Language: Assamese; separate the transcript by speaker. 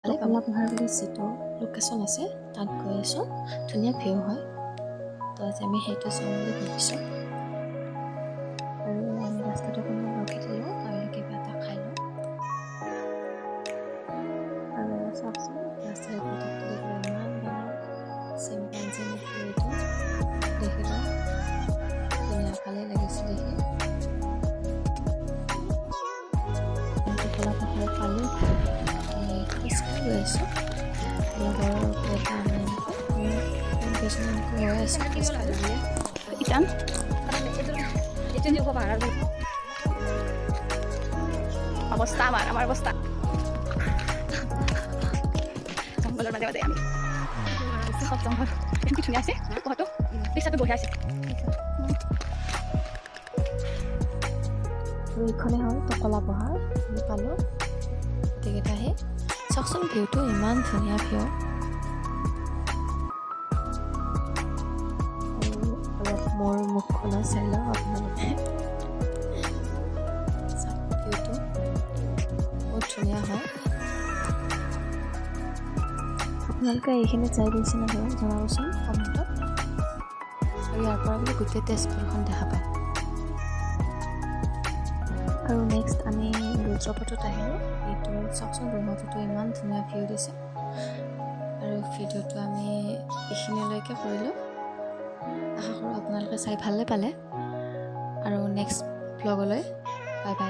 Speaker 1: টকলা পাহাৰ বুলি যিটো লোকেশ্যন আছে তাত গৈ আছোঁ। ধুনীয়া ভিউ হয়, তো আজি আমি সেইটো চাম বুলি ভাবিছোঁ। আৰু আমি ৰাস্তাটো অকণমান ৰখি দিলোঁ, আমি কিবা এটা খাই লওঁ। আৰু চাওকচোন ৰাস্তাৰ পৰিৱেশটো দেখিলে ইমান ডাঙৰ চিম্পাঞ্জী নেকি এইটো দেখিলোঁ, ধুনীয়া ভালেই লাগিছে দেখি। টকলা পাহাৰ পালোঁ, আমি খোজকাঢ়ি গৈ আছোঁ। লগৰ কেইটা আমি কেইজনমান গৈ আছোঁ খোজকাঢ়ি।
Speaker 2: ikan itu juga parah অবস্থা আমার অবস্থা জঙ্গলের মাঝে মাঝে আমি সব জঙ্গল কিছু নিয়ে আসে কত রিক্সাতে বসে আছে।
Speaker 1: আৰু এইখনে হ'ল টকলা পাহাৰ, আমি পালোঁ গোটেইকেইটা আহি। চাওকচোন ভিউটো ইমান ধুনীয়া ভিউ। আৰু অলপ মোৰ মুখখনত চাই লওঁ আপোনালোকে, চাওক ভিউটো বহুত ধুনীয়া হয়। আপোনালোকে এইখিনিত যাই গৈছে নে বাৰু জনাবচোন কমেণ্টত। আৰু ইয়াৰ পৰা বোলে গোটেই তেজপুৰখন দেখা পায়। আৰু নেক্সট আমি ৰুদ্ৰপথত আহিলোঁ। এইটো চাওকচোন ব্ৰহ্মপুত্ৰটো ইমান ধুনীয়া ভিউ দিছে। আৰু ভিডিঅ'টো আমি এইখিনিলৈকে কৰিলোঁ। আশা কৰোঁ আপোনালোকে চাই ভালে পালে। আৰু নেক্সট ব্লগলৈ বাই বাই।